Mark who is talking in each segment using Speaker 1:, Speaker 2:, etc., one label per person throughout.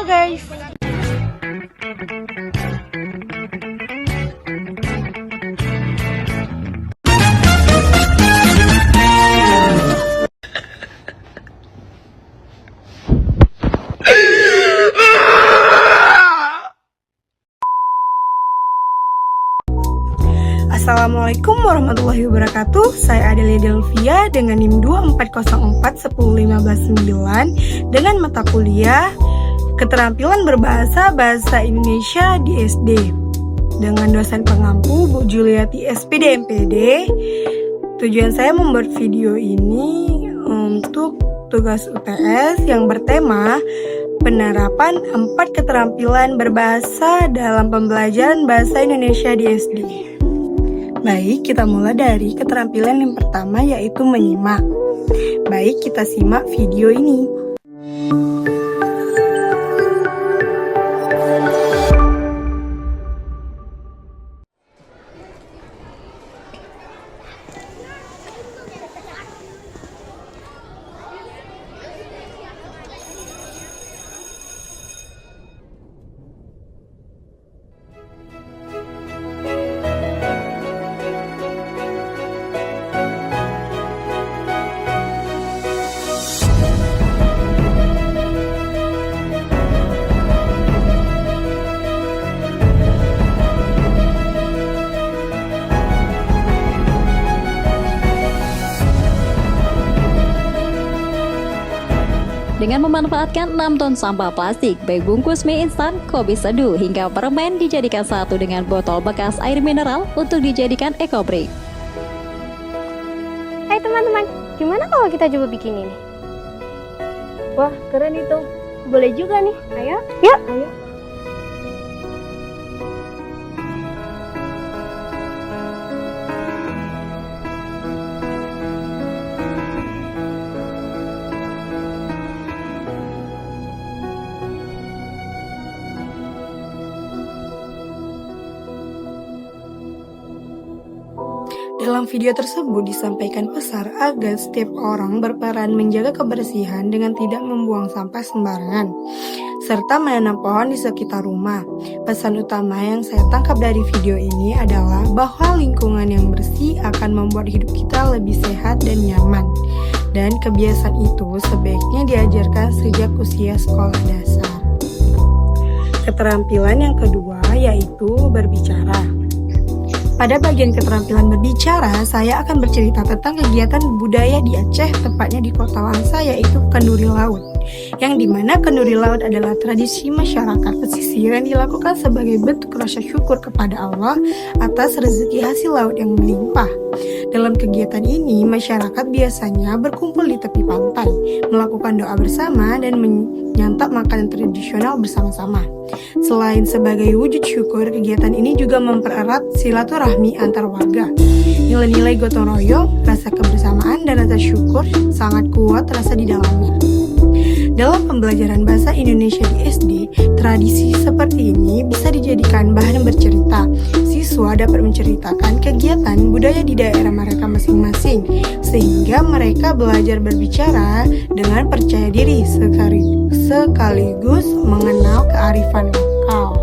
Speaker 1: Halo guys. Assalamualaikum warahmatullahi wabarakatuh. Saya Adelia Delvia dengan NIM 240410159 dengan mata kuliah Keterampilan Berbahasa Bahasa Indonesia di SD dengan dosen pengampu Bu Juliati SPD MPD. Tujuan saya membuat video ini untuk tugas UTS yang bertema penerapan 4 keterampilan berbahasa dalam pembelajaran bahasa Indonesia di SD. Baik, kita mulai dari keterampilan yang pertama yaitu menyimak. Baik, kita simak video ini.
Speaker 2: Dengan memanfaatkan 6 ton sampah plastik, baik bungkus mie instan, kopi seduh, hingga permen dijadikan satu dengan botol bekas air mineral untuk dijadikan ekobrik.
Speaker 3: Hai teman-teman, gimana kalau kita coba bikin ini?
Speaker 4: Wah, keren itu. Boleh juga nih.
Speaker 3: Ayo, yuk.
Speaker 4: Ayo.
Speaker 1: Dalam video tersebut disampaikan pesan agar setiap orang berperan menjaga kebersihan dengan tidak membuang sampah sembarangan, serta menanam pohon di sekitar rumah. Pesan utama yang saya tangkap dari video ini adalah bahwa lingkungan yang bersih akan membuat hidup kita lebih sehat dan nyaman. Dan kebiasaan itu sebaiknya diajarkan sejak usia sekolah dasar. Keterampilan yang kedua yaitu berbicara. Pada bagian keterampilan berbicara, saya akan bercerita tentang kegiatan budaya di Aceh, tepatnya di kota Langsa, yaitu Kenduri Laut. Yang dimana Kenduri Laut adalah tradisi masyarakat pesisir yang dilakukan sebagai bentuk rasa syukur kepada Allah atas rezeki hasil laut yang melimpah. Dalam kegiatan ini, masyarakat biasanya berkumpul di tepi pantai, melakukan doa bersama dan menyantap makanan tradisional bersama-sama. Selain sebagai wujud syukur, kegiatan ini juga mempererat silaturahmi antar warga. Nilai-nilai gotong royong, rasa kebersamaan, dan rasa syukur sangat kuat terasa di dalamnya. Dalam pembelajaran bahasa Indonesia di SD, tradisi seperti ini bisa dijadikan bahan bercerita. Siswa dapat menceritakan kegiatan budaya di daerah mereka masing-masing, sehingga mereka belajar berbicara dengan percaya diri sekaligus mengenal kearifan lokal.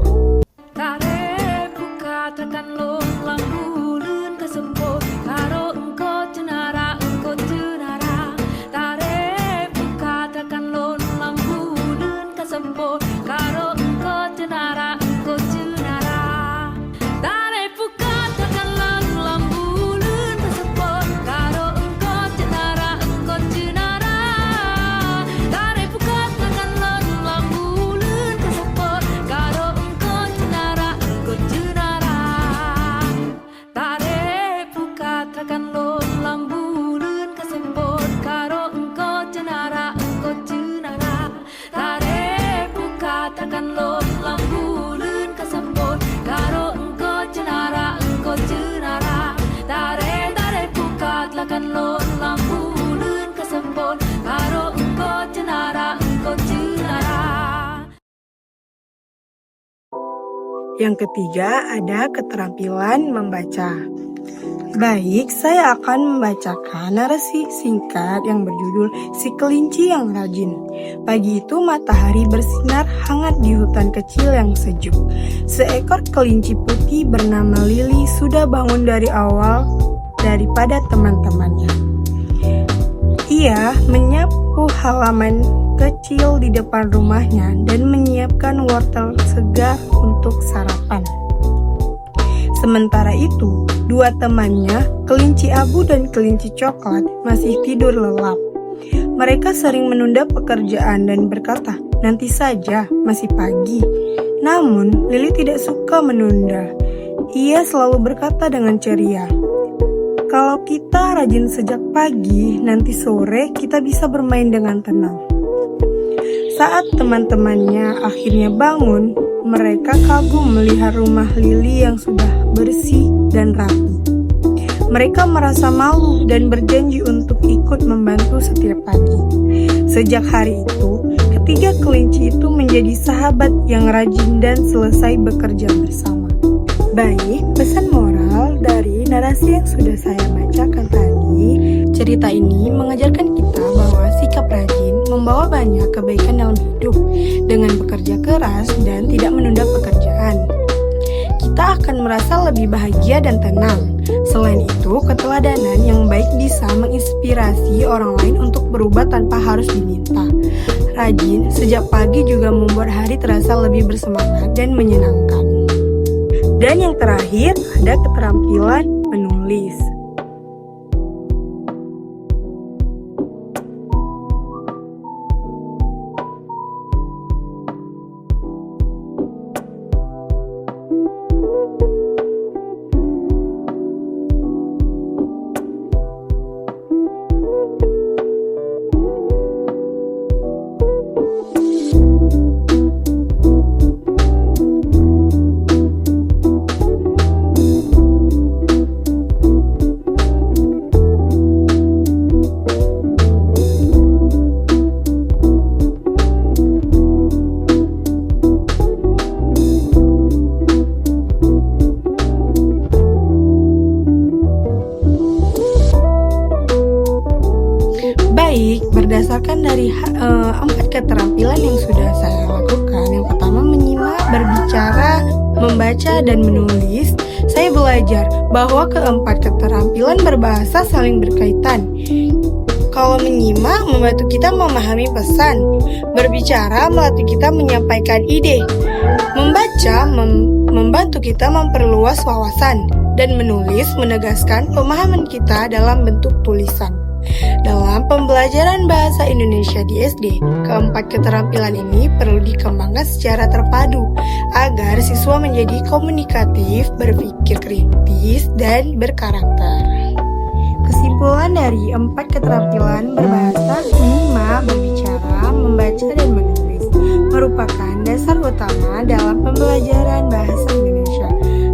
Speaker 1: Yang ketiga ada keterampilan membaca. Baik, saya akan membacakan narasi singkat yang berjudul Si Kelinci yang Rajin. Pagi itu matahari bersinar hangat di hutan kecil yang sejuk. Seekor kelinci putih bernama Lili sudah bangun dari awal daripada teman-temannya. Ia menyapu halaman kecil di depan rumahnya dan menyiapkan wortel segar untuk sarapan. Sementara itu, dua temannya, kelinci abu dan kelinci coklat, masih tidur lelap. Mereka sering menunda pekerjaan dan berkata, "Nanti saja, masih pagi." Namun, Lili tidak suka menunda. Ia selalu berkata dengan ceria, "Kalau kita rajin sejak pagi, nanti sore kita bisa bermain dengan tenang." Saat teman-temannya akhirnya bangun, mereka kagum melihat rumah Lili yang sudah bersih dan rapi. Mereka merasa malu dan berjanji untuk ikut membantu setiap pagi. Sejak hari itu, ketiga kelinci itu menjadi sahabat yang rajin dan selesai bekerja bersama. Baik, pesan moral dari narasi yang sudah saya bacakan tadi. Cerita ini mengajarkan kita bahwa sikap rajin membawa banyak kebaikan dalam hidup dengan bekerja keras dan tidak menunda pekerjaan. Kita akan merasa lebih bahagia dan tenang. Selain itu, keteladanan yang baik bisa menginspirasi orang lain untuk berubah tanpa harus diminta. Rajin sejak pagi juga membuat hari terasa lebih bersemangat dan menyenangkan. Dan yang terakhir, ada keterampilan menulis. Baik, berdasarkan dari 4 keterampilan yang sudah saya lakukan. Yang pertama, menyimak, berbicara, membaca, dan menulis. Saya belajar bahwa keempat keterampilan berbahasa saling berkaitan. Kalau menyimak, membantu kita memahami pesan. Berbicara, melatih kita menyampaikan ide. Membaca, membantu kita memperluas wawasan. Dan menulis, menegaskan pemahaman kita dalam bentuk tulisan. Dalam pembelajaran bahasa Indonesia di SD, keempat keterampilan ini perlu dikembangkan secara terpadu agar siswa menjadi komunikatif, berpikir kritis, dan berkarakter. Kesimpulan dari 4 keterampilan berbahasa, menyimak, berbicara, membaca, dan menulis merupakan dasar utama dalam pembelajaran bahasa Indonesia.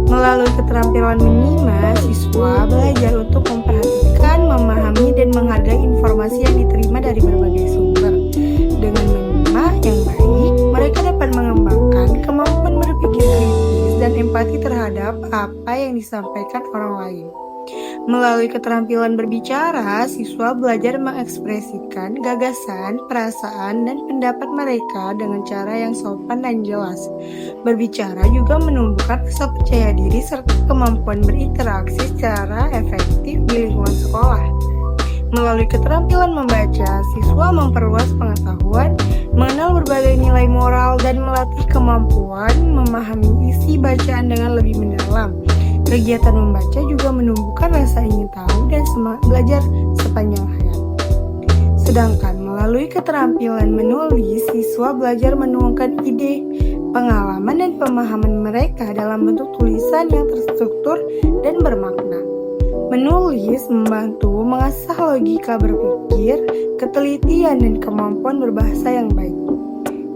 Speaker 1: Melalui keterampilan menyimak, siswa belajar untuk memperhatikan, memahami, dan menghargai informasi yang diterima dari berbagai sumber. Dengan menyimak yang baik, mereka dapat mengembangkan kemampuan berpikir kritis dan empati terhadap apa yang disampaikan orang lain. Melalui keterampilan berbicara, siswa belajar mengekspresikan gagasan, perasaan, dan pendapat mereka dengan cara yang sopan dan jelas. Berbicara juga menumbuhkan rasa percaya diri serta kemampuan berinteraksi secara efektif di lingkungan sekolah. Melalui keterampilan membaca, siswa memperluas pengetahuan, mengenal berbagai nilai moral, dan melatih kemampuan memahami isi bacaan dengan lebih mendalam. Kegiatan membaca juga menumbuhkan rasa ingin tahu dan semangat belajar sepanjang hayat. Sedangkan melalui keterampilan menulis, siswa belajar menuangkan ide, pengalaman, dan pemahaman mereka dalam bentuk tulisan yang terstruktur dan bermakna. Menulis membantu mengasah logika berpikir, ketelitian, dan kemampuan berbahasa yang baik.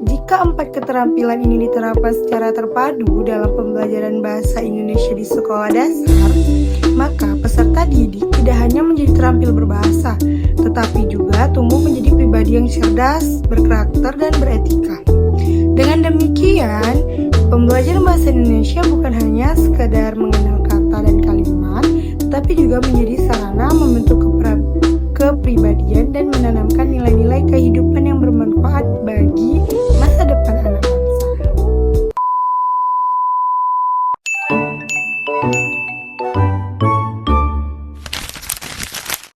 Speaker 1: Jika 4 keterampilan ini diterapkan secara terpadu dalam pembelajaran bahasa Indonesia di sekolah dasar, maka peserta didik tidak hanya menjadi terampil berbahasa, tetapi juga tumbuh menjadi pribadi yang cerdas, berkarakter, dan beretika. Dengan demikian, pembelajaran bahasa Indonesia bukan hanya sekedar mengenal kata dan kalimat, tetapi juga menjadi sarana membentuk kepribadian dan menanamkan nilai-nilai kehidupan yang bermanfaat bagi